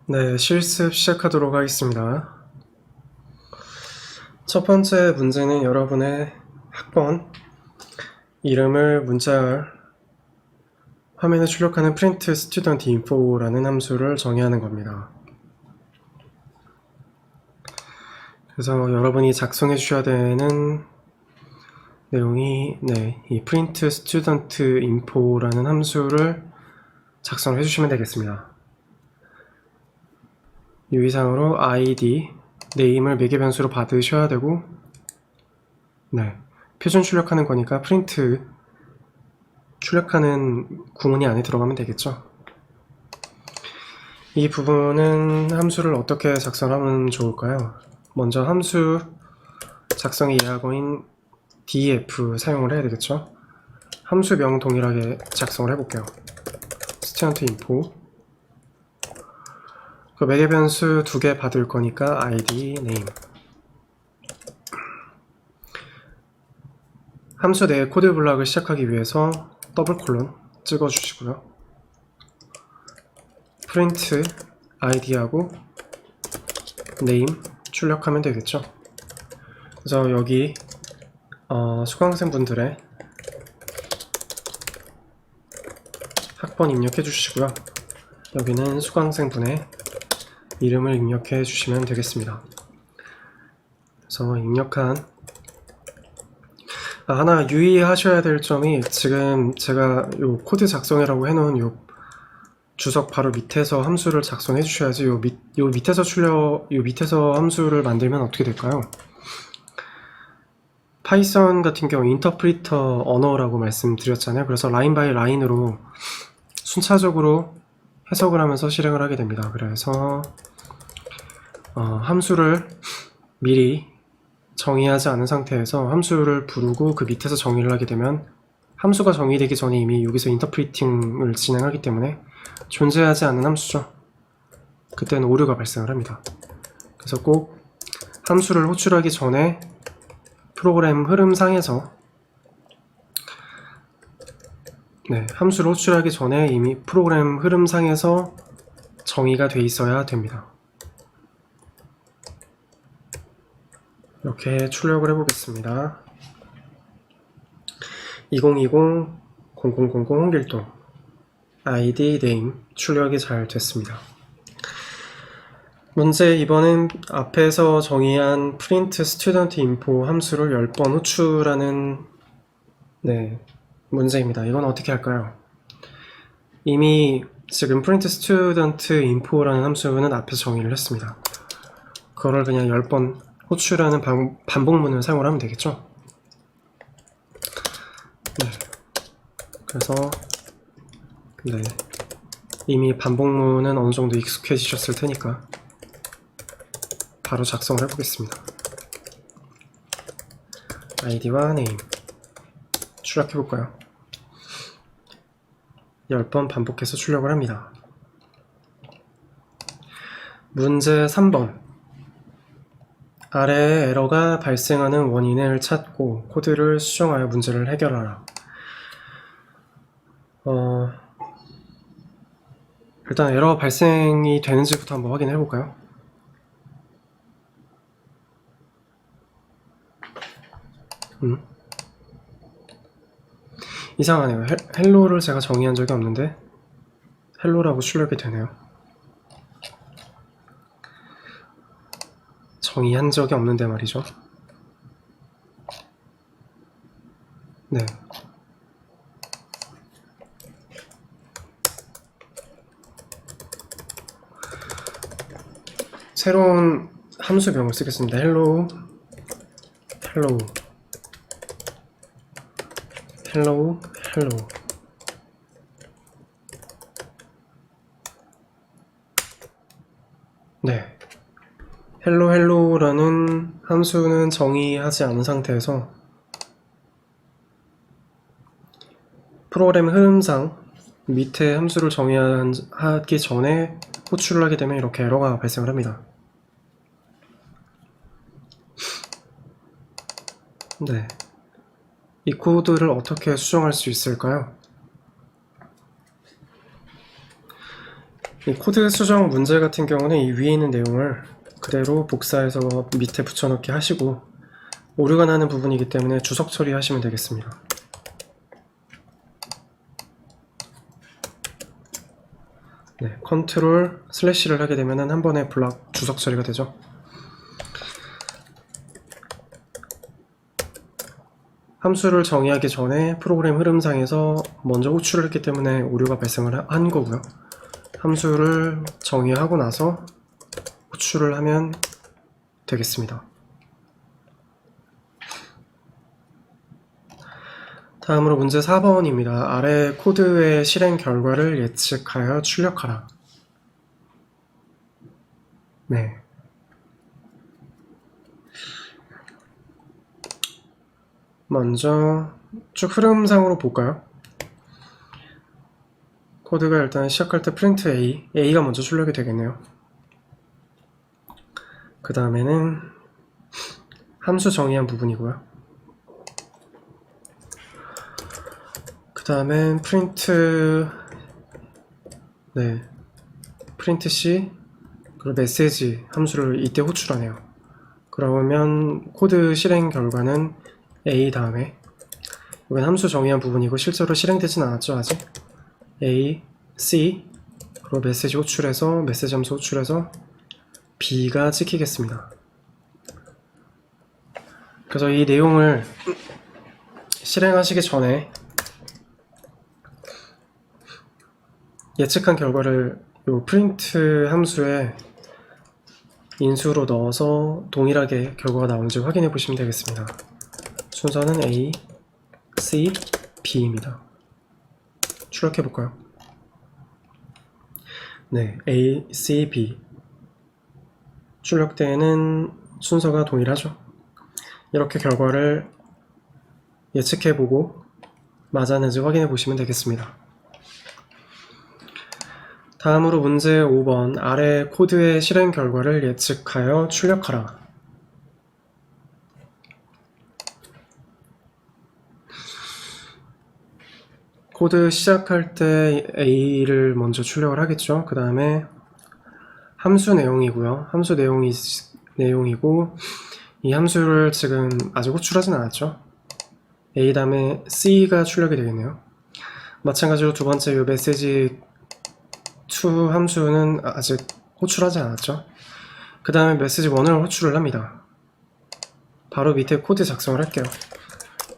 네, 실습 시작하도록 하겠습니다. 첫 번째 문제는 여러분의 학번 이름을 문자 화면에 출력하는 print student info라는 함수를 정의하는 겁니다. 그래서 여러분이 작성해 주셔야 되는 내용이 이 print student info라는 함수를 작성해 주시면 되겠습니다. 유의사항으로 id, name을 매개 변수로 받으셔야 되고 표준 출력하는 거니까 print 출력하는 구문이 안에 들어가면 되겠죠. 이 부분은 함수를 어떻게 작성하면 좋을까요? 먼저 함수 작성의 예하고인 def 사용을 해야 되겠죠. 함수명 동일하게 작성을 해볼게요. student info 그 매개 변수 2개 받을 거니까 id, name 함수 내 코드 블록을 시작하기 위해서 더블 콜론 찍어주시고요. print id하고 name 출력하면 되겠죠. 그래서 여기 수강생분들의 학번 입력해 주시고요. 여기는 수강생분의 이름을 입력해 주시면 되겠습니다. 그래서 입력한 하나 유의하셔야 될 점이 지금 제가 요 코드 작성이라고 해놓은 요 주석 바로 밑에서 함수를 작성해 주셔야지 요 밑에서 함수를 만들면 어떻게 될까요? 파이썬 같은 경우 인터프리터 언어라고 말씀드렸잖아요. 그래서 라인 바이 라인으로 순차적으로 해석을 하면서 실행을 하게 됩니다. 그래서 함수를 미리 정의하지 않은 상태에서 함수를 부르고 그 밑에서 정의를 하게 되면 함수가 정의되기 전에 이미 여기서 인터프리팅을 진행하기 때문에 존재하지 않는 함수죠. 그때는 오류가 발생을 합니다. 그래서 꼭 함수를 호출하기 전에 프로그램 흐름상에서 함수를 호출하기 전에 이미 프로그램 흐름상에서 정의가 돼 있어야 됩니다. 이렇게 출력을 해보겠습니다. 2020-0000 홍길동 id, name 출력이 잘 됐습니다. 문제 2번은 앞에서 정의한 print student info 함수를 10번 호출하는 문제입니다. 이건 어떻게 할까요? 이미 지금 print student info라는 함수는 앞에서 정의를 했습니다. 그거를 그냥 10번 호출하는 반복문을 사용을 하면 되겠죠? 그래서 이미 반복문은 어느 정도 익숙해지셨을 테니까 바로 작성을 해보겠습니다. id와 name 출력해볼까요? 10번 반복해서 출력을 합니다. 문제 3번 아래의 에러가 발생하는 원인을 찾고 코드를 수정하여 문제를 해결하라. 일단 에러 발생이 되는지부터 한번 확인해 볼까요? 이상하네요. 헬로를 제가 정의한 적이 없는데 헬로라고 출력이 되네요. 정의한 적이 없는데 말이죠. 새로운 함수명을 쓰겠습니다. hello hello라는 함수는 정의하지 않은 상태에서 프로그램 흐름상 밑에 함수를 정의하기 전에 호출을 하게 되면 이렇게 에러가 발생을 합니다. 이 코드를 어떻게 수정할 수 있을까요? 이 코드 수정 문제 같은 경우는 이 위에 있는 내용을 그대로 복사해서 밑에 붙여넣기 하시고, 오류가 나는 부분이기 때문에 주석 처리하시면 되겠습니다. 네, 컨트롤 슬래시를 하게 되면 한 번에 블락 주석 처리가 되죠. 함수를 정의하기 전에 프로그램 흐름상에서 먼저 호출을 했기 때문에 오류가 발생을 한 거고요. 함수를 정의하고 나서 호출을 하면 되겠습니다. 다음으로 문제 4번입니다. 아래 코드의 실행 결과를 예측하여 출력하라. 네. 먼저 쭉 흐름상으로 볼까요? 코드가 일단 시작할 때 프린트 A가 먼저 출력이 되겠네요. 그 다음에는 함수 정의한 부분이고요. 그 다음엔 프린트 C 그리고 메시지 함수를 이때 호출하네요. 그러면 코드 실행 결과는 A 다음에, 이건 함수 정의한 부분이고 실제로 실행되진 않았죠 아직. A, C 그리고 메시지 호출해서 메시지 함수 호출해서 B가 찍히겠습니다. 그래서 이 내용을 실행하시기 전에 예측한 결과를 요 프린트 함수에 인수로 넣어서 동일하게 결과가 나오는지 확인해 보시면 되겠습니다. 순서는 A, C, B입니다. 출력해 볼까요? 네, A, C, B 출력되는 순서가 동일하죠. 이렇게 결과를 예측해 보고 맞았는지 확인해 보시면 되겠습니다. 다음으로 문제 5번 아래 코드의 실행 결과를 예측하여 출력하라. 코드 시작할 때 A를 먼저 출력을 하겠죠. 그 다음에 함수 내용이고요. 함수 내용이고 이 함수를 지금 아직 호출하진 않았죠. A 다음에 C가 출력이 되겠네요. 마찬가지로 두 번째 이 메시지 to 함수는 아직 호출하지 않았죠. 그 다음에 메시지 1을 호출을 합니다. 바로 밑에 코드 작성을 할게요.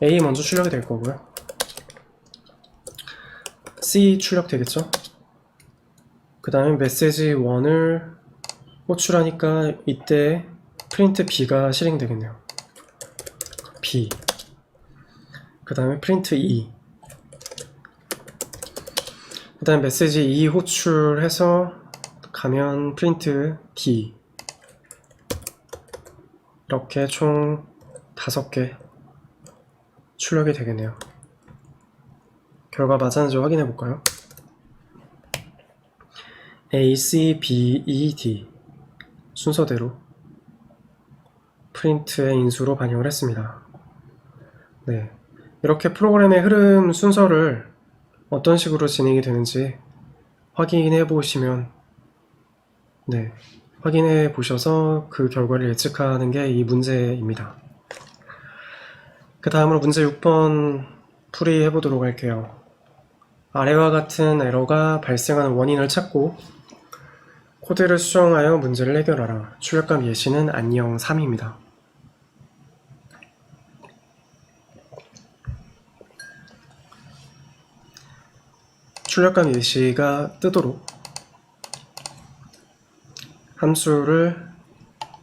A 먼저 출력이 될 거고요. C 출력 되겠죠. 그 다음에 메시지 1을 호출하니까 이때 프린트 B가 실행되겠네요. B. 그 다음에 프린트 E. 그 다음에 메시지 E 호출해서 가면 프린트 D. 이렇게 총 5개 출력이 되겠네요. 결과 맞았는지 확인해 볼까요? A, C, B, E, D 순서대로 프린트의 인수로 반영을 했습니다. 네, 이렇게 프로그램의 흐름 순서를 어떤 식으로 진행이 되는지 확인해 보시면, 확인해 보셔서 그 결과를 예측하는 게 이 문제입니다. 그 다음으로 문제 6번 풀이해 보도록 할게요. 아래와 같은 에러가 발생하는 원인을 찾고 코드를 수정하여 문제를 해결하라. 출력감 예시는 안녕 3입니다. 출력감 예시가 뜨도록 함수를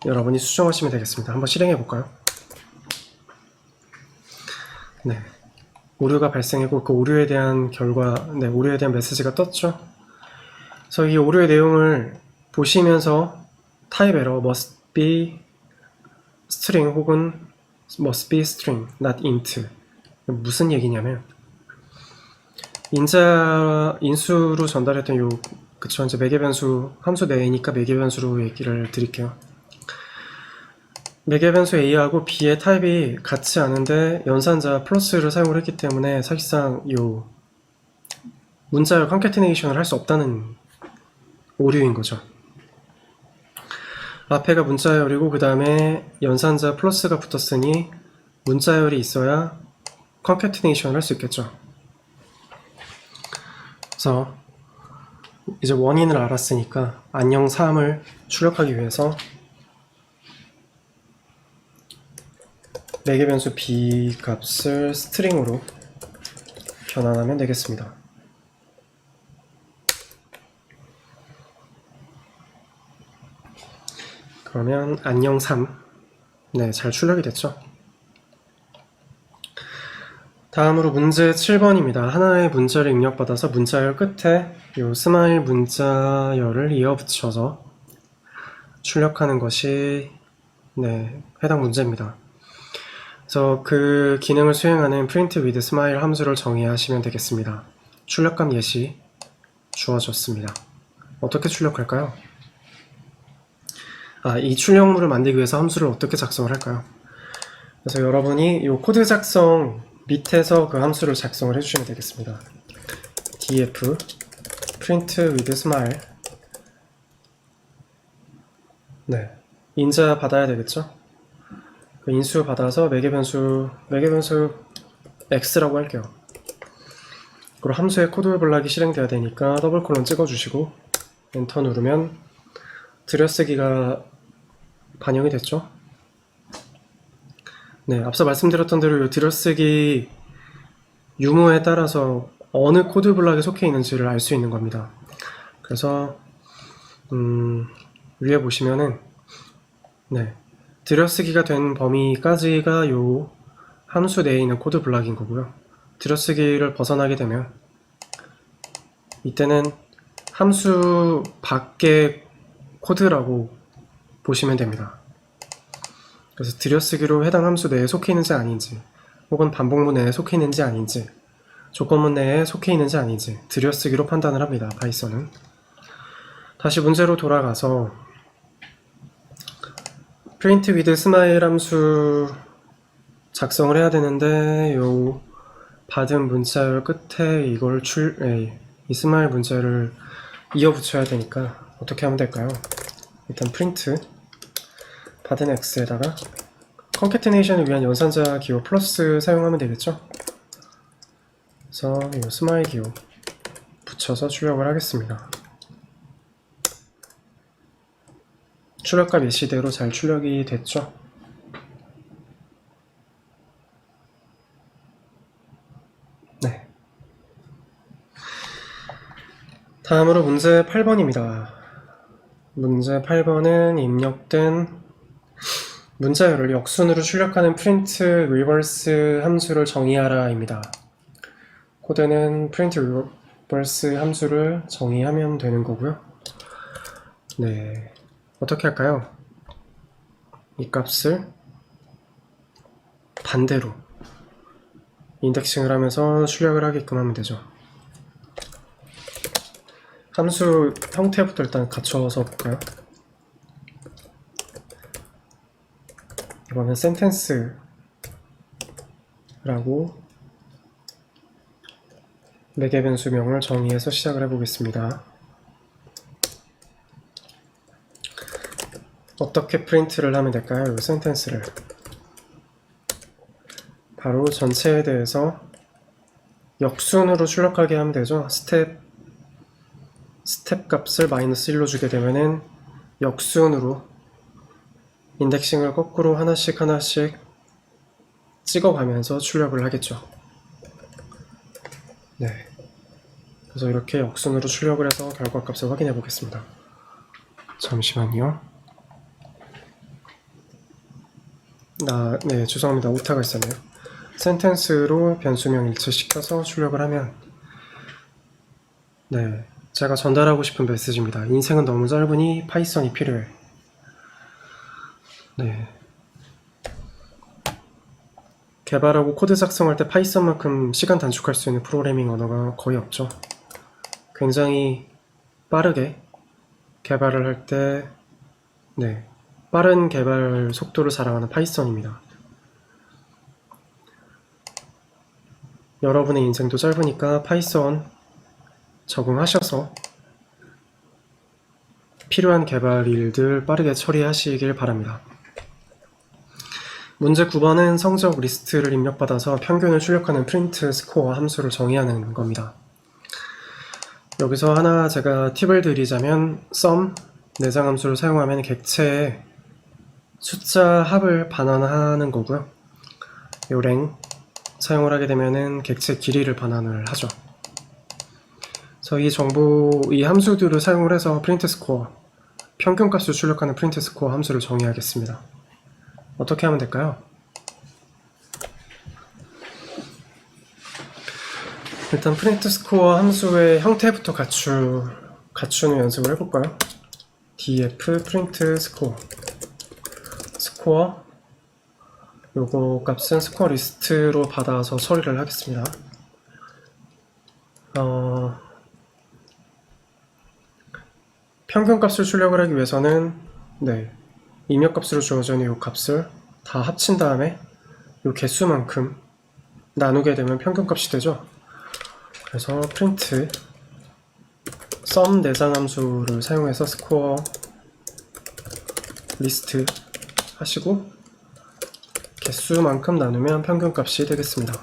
여러분이 수정하시면 되겠습니다. 한번 실행해 볼까요? 네, 오류가 발생했고 그 오류에 대한 오류에 대한 메시지가 떴죠. 그래서 이 오류의 내용을 보시면서 type error must be string 혹은 must be string, not int. 무슨 얘기냐면 인수로 전달했던 이제 매개 변수 함수 내니까 매개 변수로 얘기를 드릴게요. 매개 변수 A하고 B의 타입이 같지 않은데 연산자 플러스를 사용을 했기 때문에 사실상 문자열 컨캐티네이션을 할 수 없다는 오류인 거죠. 앞에가 문자열이고 그 다음에 연산자 플러스가 붙었으니 문자열이 있어야 컨캐티네이션을 할 수 있겠죠. 그래서 이제 원인을 알았으니까 안녕 3을 출력하기 위해서 매개 변수 b 값을 스트링으로 변환하면 되겠습니다. 그러면 안녕 3, 네, 잘 출력이 됐죠. 다음으로 문제 7번입니다. 하나의 문자를 입력받아서 문자열 끝에 이 스마일 문자열을 이어붙여서 출력하는 것이 해당 문제입니다. 그래서 그 기능을 수행하는 print with smile 함수를 정의하시면 되겠습니다. 출력값 예시 주어졌습니다. 어떻게 출력할까요? 이 출력물을 만들기 위해서 함수를 어떻게 작성을 할까요? 그래서 여러분이 이 코드 작성 밑에서 그 함수를 작성을 해주시면 되겠습니다. df print with smile 인자 받아야 되겠죠? 그 인수 받아서 매개 변수 x라고 할게요. 그리고 함수의 코드 블락이 실행돼야 되니까 더블 콜론 찍어주시고 엔터 누르면 들여쓰기가 반영이 됐죠? 앞서 말씀드렸던 대로 들여쓰기 유무에 따라서 어느 코드 블락에 속해 있는지를 알 수 있는 겁니다. 그래서 위에 보시면은 들여쓰기가 된 범위까지가 요 함수 내에 있는 코드 블락인 거고요. 들여쓰기를 벗어나게 되면 이때는 함수 밖의 코드라고 보시면 됩니다. 그래서 들여쓰기로 해당 함수 내에 속해 있는지 아닌지, 혹은 반복문 내에 속해 있는지 아닌지, 조건문 내에 속해 있는지 아닌지 들여쓰기로 판단을 합니다. 파이썬은. 다시 문제로 돌아가서 print with smile 함수 작성을 해야 되는데 요 받은 문자열 끝에 이걸 이 smile 문자를 이어 붙여야 되니까 어떻게 하면 될까요? 일단 print 받은 x에다가 컨캐티네이션을 위한 연산자 기호 플러스 사용하면 되겠죠? 그래서 이 smile 기호 붙여서 출력을 하겠습니다. 출력값 예시대로 잘 출력이 됐죠? 다음으로 문제 8번입니다. 문제 8번은 입력된 문자열을 역순으로 출력하는 print reverse 함수를 정의하라 입니다. 코드는 print reverse 함수를 정의하면 되는 거고요. 어떻게 할까요? 이 값을 반대로 인덱싱을 하면서 출력을 하게끔 하면 되죠. 함수 형태부터 일단 갖춰서 볼까요? 이번엔 sentence라고 매개 변수명을 정의해서 시작을 해보겠습니다. 어떻게 프린트를 하면 될까요? 이 sentence를 바로 전체에 대해서 역순으로 출력하게 하면 되죠. 스텝 값을 -1로 주게 되면은 역순으로 인덱싱을 거꾸로 하나씩 찍어가면서 출력을 하겠죠. 그래서 이렇게 역순으로 출력을 해서 결과값을 확인해 보겠습니다. 잠시만요. 죄송합니다. 오타가 있었네요. 센텐스로 변수명 일치시켜서 출력을 하면 제가 전달하고 싶은 메시지입니다. 인생은 너무 짧으니 파이썬이 필요해. 개발하고 코드 작성할 때 파이썬만큼 시간 단축할 수 있는 프로그래밍 언어가 거의 없죠. 굉장히 빠르게 개발을 할 때 빠른 개발 속도를 자랑하는 파이썬입니다. 여러분의 인생도 짧으니까 파이썬 적응하셔서 필요한 개발 일들 빠르게 처리하시길 바랍니다. 문제 9번은 성적 리스트를 입력받아서 평균을 출력하는 프린트 스코어 함수를 정의하는 겁니다. 여기서 하나 제가 팁을 드리자면 sum 내장 함수를 사용하면 객체의 숫자 합을 반환하는 거고요. 요 랭 사용을 하게 되면은 객체 길이를 반환을 하죠. 그래서 이 함수들을 사용을 해서 프린트 스코어, 평균값을 출력하는 프린트 스코어 함수를 정의하겠습니다. 어떻게 하면 될까요? 일단 프린트 스코어 함수의 형태부터 갖추는 연습을 해볼까요? df 프린트 스코어 요거 값은 스코어 리스트로 받아서 처리를 하겠습니다. 평균값을 출력을 하기 위해서는 입력값으로 주어진 이 값을 다 합친 다음에 이 개수만큼 나누게 되면 평균값이 되죠. 그래서 프린트 sum 내장 함수를 사용해서 스코어 리스트 하시고 개수만큼 나누면 평균값이 되겠습니다.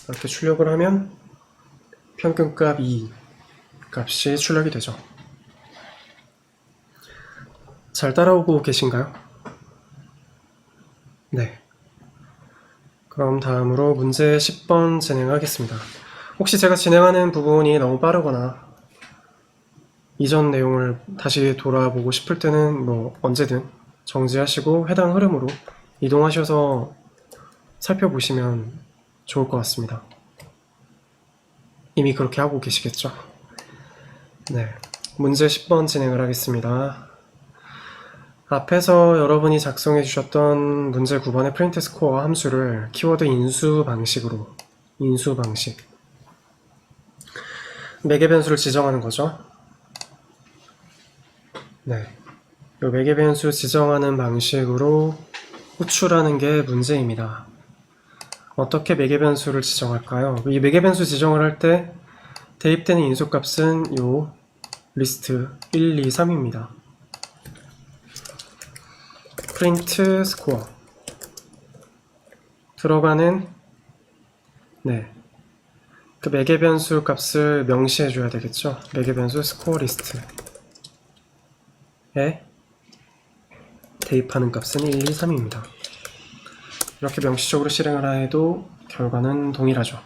이렇게 출력을 하면 평균값 2 값이 출력이 되죠. 잘 따라오고 계신가요? 네. 그럼 다음으로 문제 10번 진행하겠습니다. 혹시 제가 진행하는 부분이 너무 빠르거나 이전 내용을 다시 돌아보고 싶을 때는 언제든 정지하시고 해당 흐름으로 이동하셔서 살펴보시면 좋을 것 같습니다. 이미 그렇게 하고 계시겠죠? 네. 문제 10번 진행을 하겠습니다. 앞에서 여러분이 작성해 주셨던 문제 9번의 프린트 스코어 함수를 키워드 인수 방식 매개 변수를 지정하는 거죠. 네. 이 매개 변수 지정하는 방식으로 호출하는 게 문제입니다. 어떻게 매개 변수를 지정할까요? 이 매개 변수 지정을 할 때 대입되는 인수값은 요 리스트 1, 2, 3입니다. 프린트 스코어 들어가는 그 매개 변수 값을 명시해 줘야 되겠죠. 매개 변수 스코어 리스트에 대입하는 값은 1, 2, 3입니다. 이렇게 명시적으로 실행을 해도 결과는 동일하죠.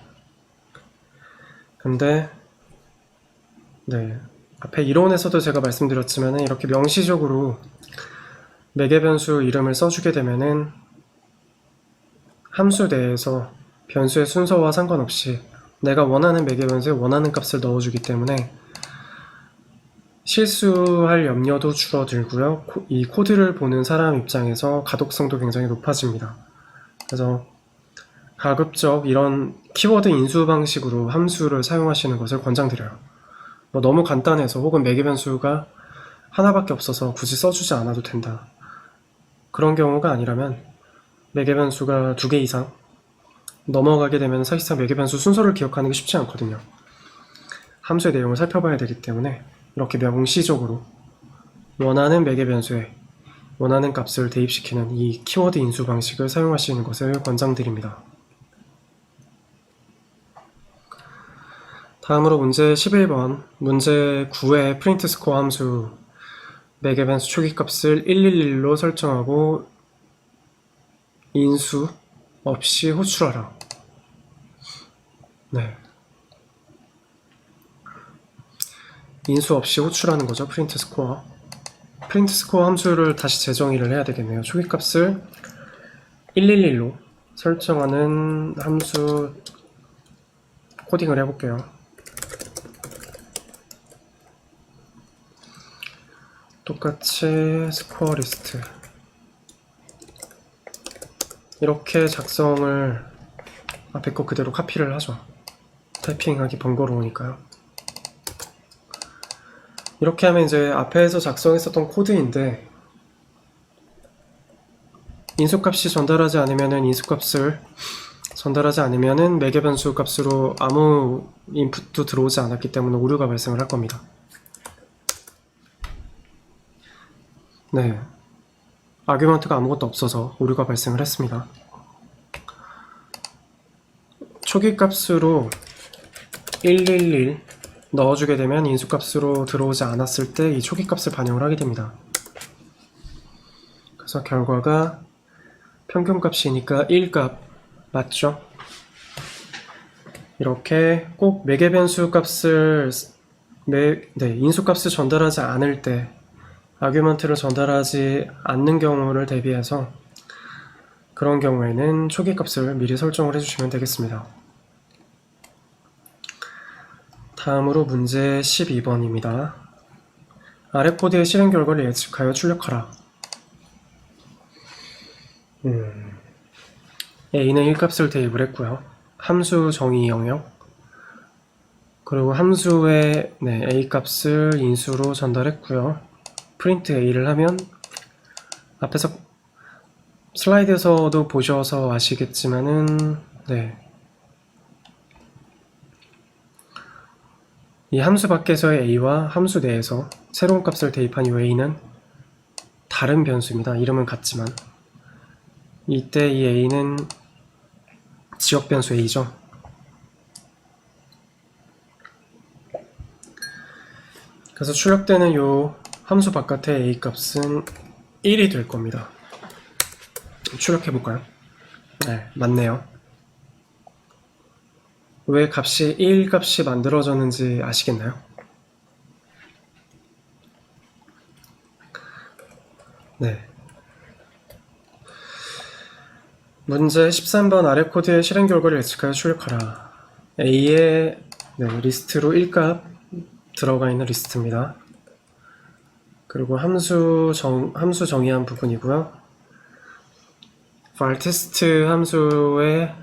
근데 앞에 이론에서도 제가 말씀드렸지만 이렇게 명시적으로 매개 변수 이름을 써주게 되면은 함수 내에서 변수의 순서와 상관없이 내가 원하는 매개 변수에 원하는 값을 넣어주기 때문에 실수할 염려도 줄어들고요. 이 코드를 보는 사람 입장에서 가독성도 굉장히 높아집니다. 그래서 가급적 이런 키워드 인수 방식으로 함수를 사용하시는 것을 권장드려요. 너무 간단해서 혹은 매개 변수가 하나밖에 없어서 굳이 써주지 않아도 된다. 그런 경우가 아니라면 매개 변수가 2개 이상 넘어가게 되면 사실상 매개 변수 순서를 기억하는 게 쉽지 않거든요. 함수의 내용을 살펴봐야 되기 때문에 이렇게 명시적으로 원하는 매개 변수에 원하는 값을 대입시키는 이 키워드 인수 방식을 사용하시는 것을 권장드립니다. 다음으로 문제 11번 문제 9의 프린트 스코어 함수 매개 변수 초기값을 111로 설정하고 인수 없이 호출하라. 인수 없이 호출하는 거죠. 프린트 스코어 함수를 다시 재정의를 해야 되겠네요. 초기값을 111로 설정하는 함수 코딩을 해볼게요. 똑같이 스코어 리스트 이렇게 작성을 앞에 거 그대로 카피를 하죠. 타이핑하기 번거로우니까요. 이렇게 하면 이제 앞에서 작성했었던 코드인데 인수값이 전달하지 않으면은 인수값을 전달하지 않으면은 매개 변수 값으로 아무 인풋도 들어오지 않았기 때문에 오류가 발생을 할 겁니다. 네, 아규먼트가 아무것도 없어서 오류가 발생을 했습니다. 초기 값으로 111 넣어주게 되면 인수값으로 들어오지 않았을 때 이 초기 값을 반영을 하게 됩니다. 그래서 결과가 평균값이니까 1값 맞죠? 이렇게 꼭 매개변수 값을 인수값을 전달하지 않을 때 아규먼트를 전달하지 않는 경우를 대비해서 그런 경우에는 초기 값을 미리 설정을 해주시면 되겠습니다. 다음으로 문제 12번입니다. 아래 코드의 실행 결과를 예측하여 출력하라. A는 1값을 대입을 했고요. 함수 정의 영역, 그리고 함수의 A 값을 인수로 전달했고요. 프린트 A를 하면 앞에서 슬라이드에서도 보셔서 아시겠지만은 이 함수 밖에서의 A와 함수 내에서 새로운 값을 대입한 이 A는 다른 변수입니다. 이름은 같지만 이때 이 A는 지역 변수 A죠. 그래서 출력되는 이 함수 바깥의 A 값은 1이 될 겁니다. 출력해 볼까요? 네, 맞네요. 왜 값이 1 값이 만들어졌는지 아시겠나요? 네. 문제 13번 아래 코드의 실행 결과를 예측하여 출력하라. A의 리스트로 1값 들어가 있는 리스트입니다. 그리고 함수 정의한 부분이고요. varTest 함수의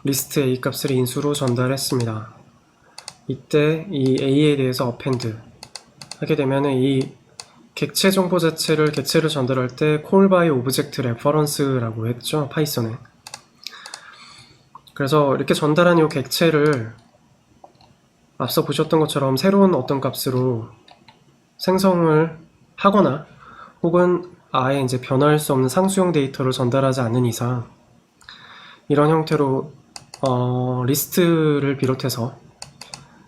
리스트 A 값을 인수로 전달했습니다. 이때 이 A에 대해서 append 하게 되면 이 객체 정보 자체를 객체를 전달할 때 call by object reference라고 했죠, 파이썬에. 그래서 이렇게 전달한 이 객체를 앞서 보셨던 것처럼 새로운 어떤 값으로 생성을 하거나 혹은 아예 이제 변화할 수 없는 상수형 데이터를 전달하지 않는 이상 이런 형태로 리스트를 비롯해서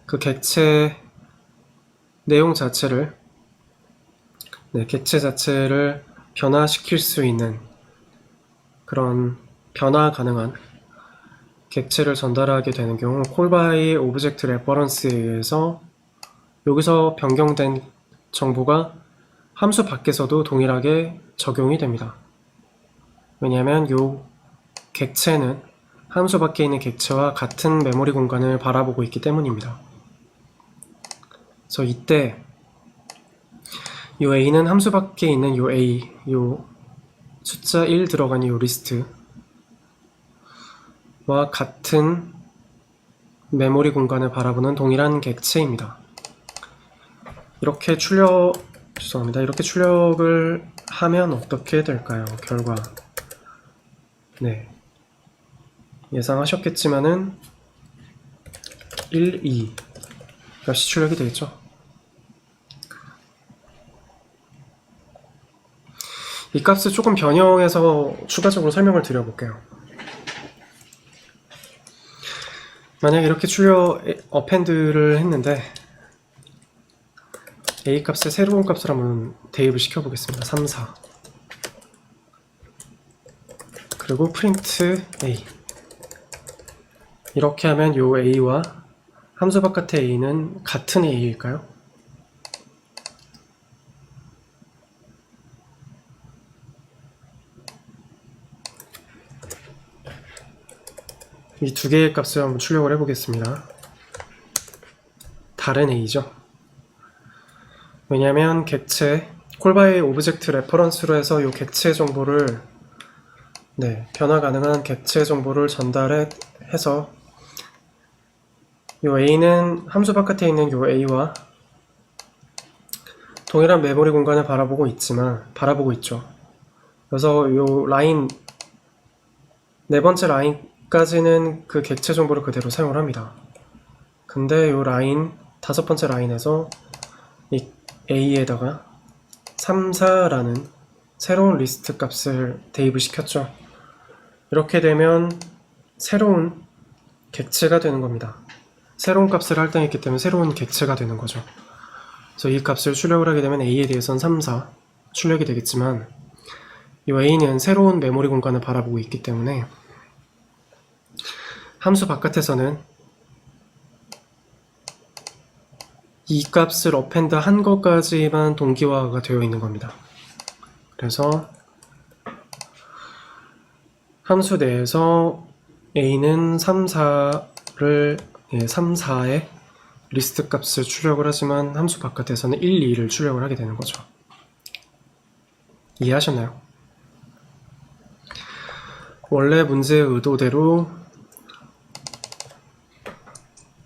그 객체 내용 자체를 객체 자체를 변화시킬 수 있는 그런 변화 가능한 객체를 전달하게 되는 경우 call by object reference에 의해서 여기서 변경된 정보가 함수 밖에서도 동일하게 적용이 됩니다. 왜냐하면 이 객체는 함수 밖에 있는 객체와 같은 메모리 공간을 바라보고 있기 때문입니다. 그래서 이때 이 A는 함수 밖에 있는 이 A, 이 숫자 1 들어간 이 리스트와 같은 메모리 공간을 바라보는 동일한 객체입니다. 이렇게 이렇게 출력을 하면 어떻게 될까요? 결과. 예상하셨겠지만은 1, 2 값이 출력이 되겠죠. 이 값을 조금 변형해서 추가적으로 설명을 드려볼게요. 만약에 이렇게 append를 했는데 A 값에 새로운 값을 한번 대입을 시켜보겠습니다. 3, 4 그리고 print A 이렇게 하면 요 A와 함수 바깥의 A는 같은 A일까요? 이 두 개의 값을 한번 출력을 해보겠습니다. 다른 A죠. 왜냐하면 객체 call by object reference로 해서 이 객체 정보를 변화 가능한 객체 정보를 전달해서 이 A는 함수 바깥에 있는 이 A와 동일한 메모리 공간을 바라보고 있죠. 그래서 이 라인 네 번째 라인까지는 그 객체 정보를 그대로 사용을 합니다. 근데 이 라인 다섯 번째 라인에서 이 A에다가 3, 4라는 새로운 리스트 값을 대입을 시켰죠. 이렇게 되면 새로운 객체가 되는 겁니다. 새로운 값을 할당했기 때문에 새로운 객체가 되는 거죠. 그래서 이 값을 출력을 하게 되면 a에 대해서는 3, 4 출력이 되겠지만 이 a는 새로운 메모리 공간을 바라보고 있기 때문에 함수 바깥에서는 이 값을 어펜드 한 것까지만 동기화가 되어 있는 겁니다. 그래서 함수 내에서 a는 3, 4를 3, 4의 리스트 값을 출력을 하지만 함수 바깥에서는 1, 2를 출력을 하게 되는 거죠. 이해하셨나요? 원래 문제의 의도대로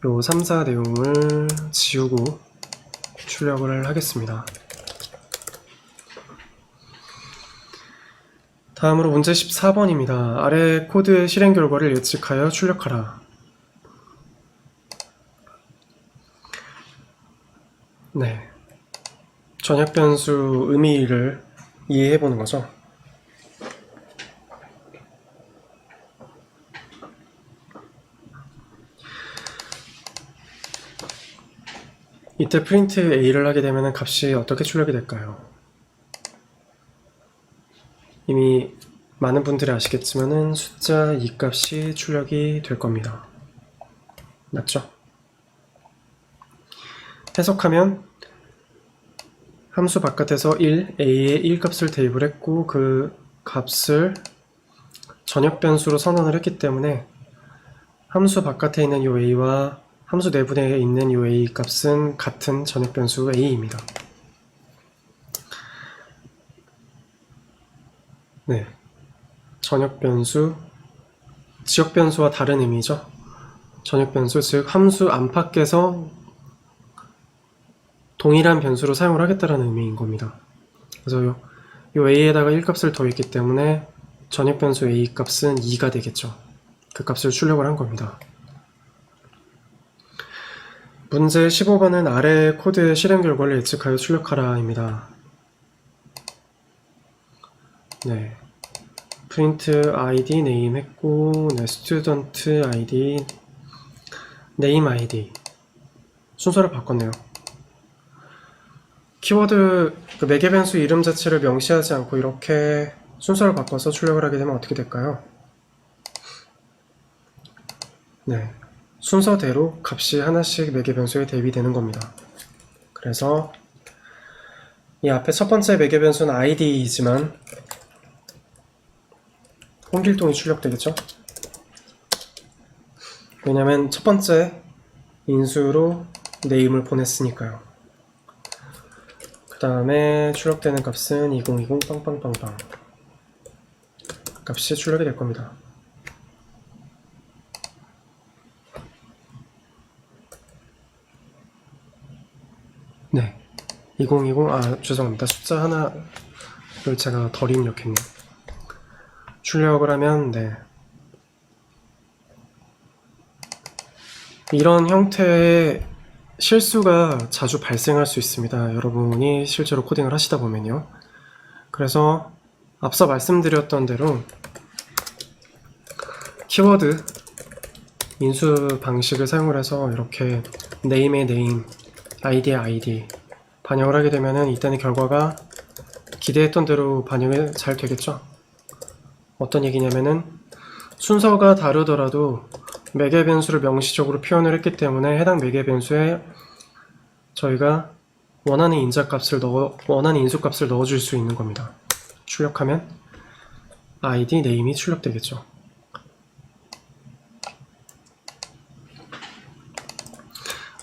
요 3, 4 내용을 지우고 출력을 하겠습니다. 다음으로 문제 14번입니다. 아래 코드의 실행 결과를 예측하여 출력하라. 네, 전역 변수 의미를 이해해 보는 거죠. 이때 프린트 a를 하게 되면 값이 어떻게 출력이 될까요? 이미 많은 분들이 아시겠지만은 숫자 2 값이 출력이 될 겁니다. 맞죠? 해석하면 함수 바깥에서 1, a에 1 값을 대입을 했고 그 값을 전역 변수로 선언을 했기 때문에 함수 바깥에 있는 요 a와 함수 내부에 있는 요 a 값은 같은 전역 변수 a입니다. 네, 전역 변수, 지역 변수와 다른 의미죠. 전역 변수, 즉 함수 안팎에서 동일한 변수로 사용을 하겠다는 의미인 겁니다. 그래서 요 a에다가 1값을 더했기 때문에 전역 변수 a 값은 2가 되겠죠. 그 값을 출력을 한 겁니다. 문제 15번은 아래 코드의 실행 결과를 예측하여 출력하라입니다. 네, print id name 했고, 네, student id name id 순서를 바꿨네요. 키워드 매개 변수 이름 자체를 명시하지 않고 이렇게 순서를 바꿔서 출력을 하게 되면 어떻게 될까요? 네, 순서대로 값이 하나씩 매개 변수에 대입되는 겁니다. 그래서 이 앞에 첫 번째 매개 변수는 id이지만 홍길동이 출력되겠죠? 왜냐면 첫 번째 인수로 네임을 보냈으니까요. 그 다음에 출력되는 값은 2020 빵빵빵빵 값이 출력이 될 겁니다. 네, 2020, 죄송합니다. 숫자 하나를 제가 덜 입력했네요. 출력을 하면, 네, 이런 형태의 실수가 자주 발생할 수 있습니다. 여러분이 실제로 코딩을 하시다 보면요. 그래서 앞서 말씀드렸던 대로 키워드 인수 방식을 사용을 해서 이렇게 name의 name, id의 id 반영을 하게 되면은 이때는 결과가 기대했던 대로 반영이 잘 되겠죠. 어떤 얘기냐면은 순서가 다르더라도 매개 변수를 명시적으로 표현을 했기 때문에 해당 매개 변수에 저희가 원하는 인수값을 넣어줄 수 있는 겁니다. 출력하면 id, name이 출력되겠죠.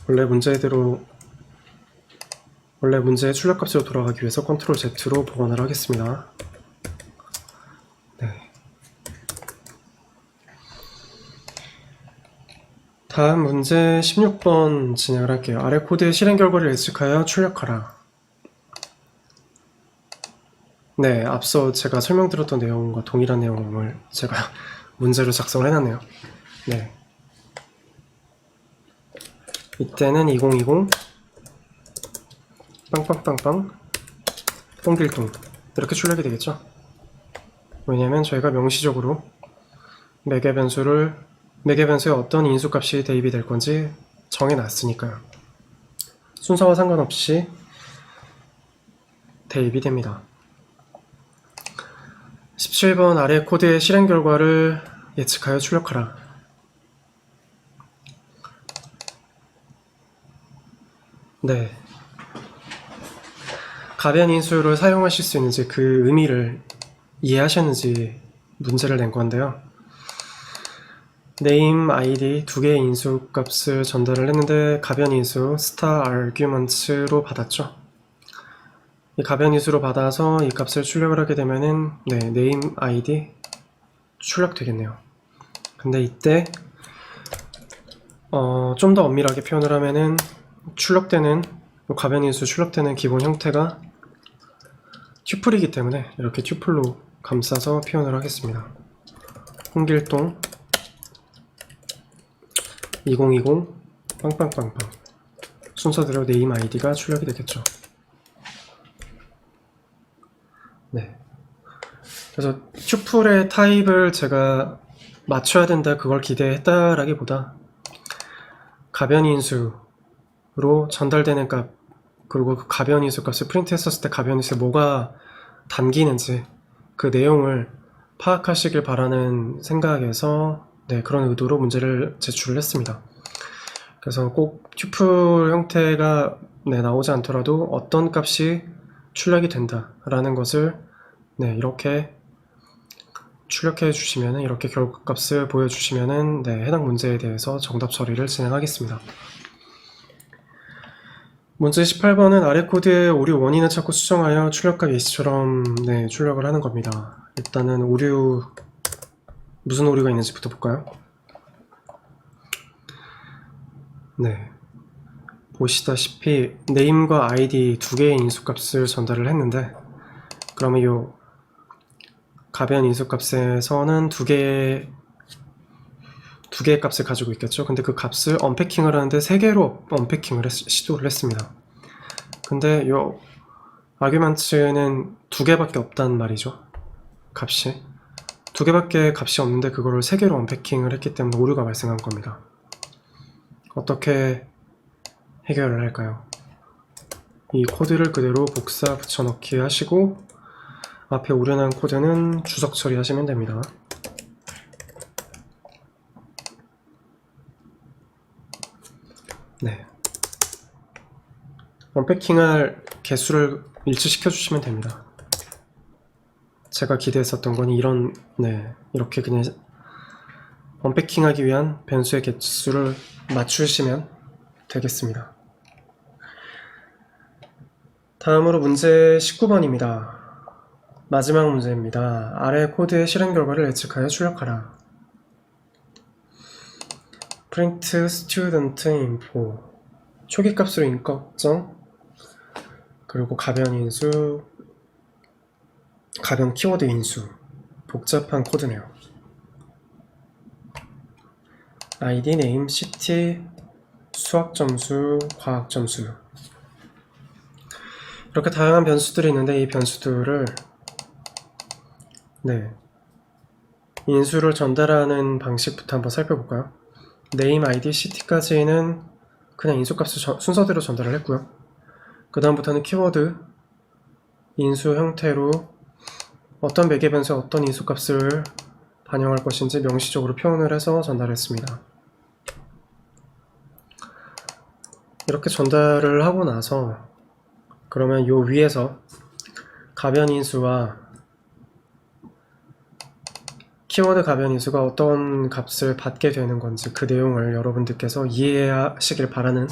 원래 문제의 출력값으로 돌아가기 위해서 컨트롤 Z로 복원을 하겠습니다. 네. 다음 문제 16번 진행을 할게요. 아래 코드의 실행 결과를 예측하여 출력하라. 네, 앞서 제가 설명드렸던 내용과 동일한 내용을 제가 문제로 작성을 해놨네요. 네. 이때는 2020 빵빵빵빵 홍길동 이렇게 출력이 되겠죠. 왜냐하면 저희가 명시적으로 매개 변수에 어떤 인수값이 대입이 될 건지 정해놨으니까요. 순서와 상관없이 대입이 됩니다. 17번 아래 코드의 실행 결과를 예측하여 출력하라. 네. 가변 인수를 사용하실 수 있는지 그 의미를 이해하셨는지 문제를 낸 건데요. name, id 두 개의 인수 값을 전달을 했는데 가변 인수 star arguments로 받았죠. 이 가변 인수로 받아서 이 값을 출력을 하게 되면은 name, id 출력되겠네요. 근데 이때 좀 더 엄밀하게 표현을 하면은 출력되는 가변 인수 출력되는 기본 형태가 튜플이기 때문에 이렇게 튜플로 감싸서 표현을 하겠습니다. 홍길동 2020 빵빵빵빵 순서대로 네임 아이디가 출력이 되겠죠. 네. 그래서 튜플의 타입을 제가 맞춰야 된다 그걸 기대했다라기보다 가변 인수로 전달되는 값 그리고 그 가변 인수 값을 프린트 했었을 때 가변 인수에 뭐가 담기는지 그 내용을 파악하시길 바라는 생각에서 그런 의도로 문제를 제출을 했습니다. 그래서 꼭 튜플 형태가 나오지 않더라도 어떤 값이 출력이 된다라는 것을 이렇게 출력해 주시면은 이렇게 결과값을 보여주시면은 해당 문제에 대해서 정답 처리를 진행하겠습니다. 문제 18번은 아래 코드의 오류 원인을 찾고 수정하여 출력값 예시처럼 출력을 하는 겁니다. 일단은 오류 무슨 오류가 있는지부터 볼까요? 보시다시피 name과 id 두 개의 인수값을 전달을 했는데 그러면 이 가변 인수값에서는 두 개의 값을 가지고 있겠죠. 근데 그 값을 언패킹을 하는데 세 개로 언패킹을 시도를 했습니다. 근데 요 아규먼트는 두 개밖에 없단 말이죠. 값이 두 개밖에 값이 없는데 그거를 세 개로 언패킹을 했기 때문에 오류가 발생한 겁니다. 어떻게 해결을 할까요? 이 코드를 그대로 복사 붙여넣기 하시고 앞에 오류난 코드는 주석 처리하시면 됩니다. 언패킹할 개수를 일치시켜 주시면 됩니다. 제가 기대했었던 건 이렇게 그냥 언패킹하기 위한 변수의 개수를 맞추시면 되겠습니다. 다음으로 문제 19번입니다. 마지막 문제입니다. 아래 코드의 실행 결과를 예측하여 출력하라. print student info 초기 값으로 인격정 그리고 가변 인수 가변 키워드 인수 복잡한 코드네요. id, name, city, 수학 점수, 과학 점수 이렇게 다양한 변수들이 있는데 이 변수들을 인수를 전달하는 방식부터 한번 살펴볼까요? name, id, city까지는 그냥 인수값을 순서대로 전달을 했고요. 그 다음부터는 키워드 인수 형태로 어떤 매개 변수에 어떤 인수값을 반영할 것인지 명시적으로 표현을 해서 전달했습니다. 이렇게 전달을 하고 나서 그러면 요 위에서 가변 인수와 키워드 가변 인수가 어떤 값을 받게 되는 건지 그 내용을 여러분들께서 이해하시길 바라는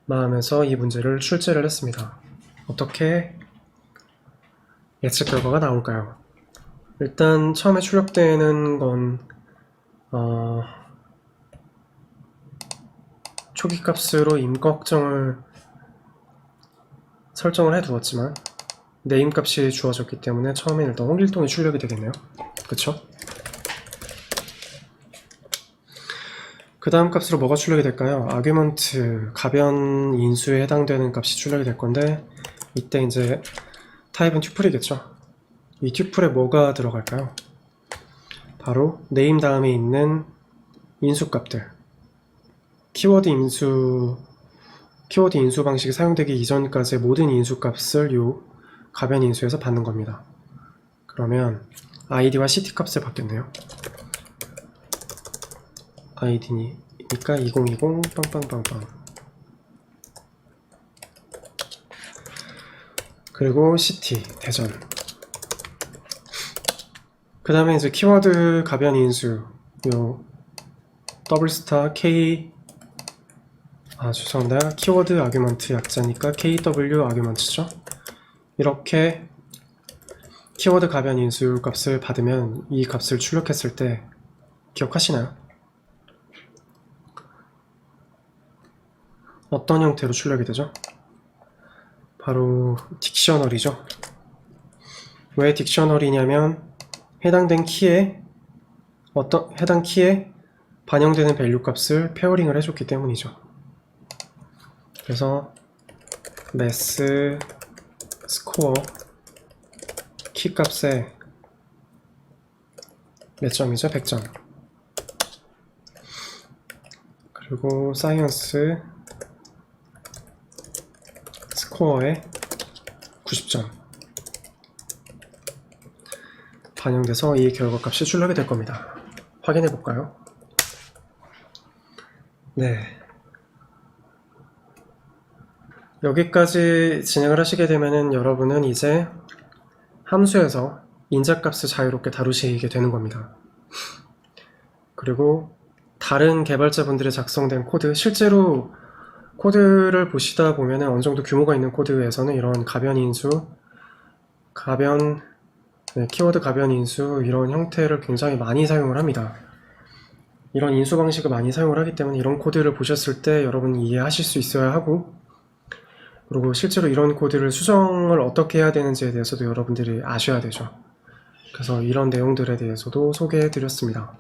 마음에서 이 문제를 출제를 했습니다. 어떻게 예측 결과가 나올까요? 일단 처음에 출력되는 건 초기 값으로 임꺽정을 설정을 해 두었지만 네임 값이 주어졌기 때문에 처음에 일단 홍길동이 출력이 되겠네요. 그쵸? 그 다음 값으로 뭐가 출력이 될까요? 아규먼트 가변 인수에 해당되는 값이 출력이 될 건데 이때 이제 타입은 튜플이겠죠. 이 튜플에 뭐가 들어갈까요? 바로 네임 다음에 있는 인수값들. 키워드 인수 방식이 사용되기 이전까지의 모든 인수값을 요 가변 인수에서 받는 겁니다. 그러면 id와 ct 값을 받겠네요. id니까 2020 빵빵빵빵. 그리고 city 대전. 그 다음에 이제 키워드 가변 인수 요 더블스타 k 죄송합니다. 키워드 아규먼트 약자니까 kw 아규먼트죠. 이렇게 키워드 가변 인수 값을 받으면 이 값을 출력했을 때 기억하시나요? 어떤 형태로 출력이 되죠? 바로 딕셔너리죠. 왜 딕셔너리냐면 해당 키에 반영되는 밸류 값을 페어링을 해줬기 때문이죠. 그래서 매스 스코어 키 값에 몇 점이죠? 100점. 그리고 사이언스 스코어에 90점 반영돼서 이 결과값이 출력이 될 겁니다. 확인해 볼까요? 네. 여기까지 진행을 하시게 되면은 여러분은 이제 함수에서 인자값을 자유롭게 다루시게 되는 겁니다. 그리고 다른 개발자분들이 작성된 코드, 실제로 코드를 보시다 보면은 어느 정도 규모가 있는 코드에서는 이런 가변 인수, 키워드 가변 인수 이런 형태를 굉장히 많이 사용을 합니다. 이런 인수 방식을 많이 사용을 하기 때문에 이런 코드를 보셨을 때 여러분이 이해하실 수 있어야 하고, 그리고 실제로 이런 코드를 수정을 어떻게 해야 되는지에 대해서도 여러분들이 아셔야 되죠. 그래서 이런 내용들에 대해서도 소개해 드렸습니다.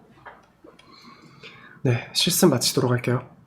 네, 실습 마치도록 할게요.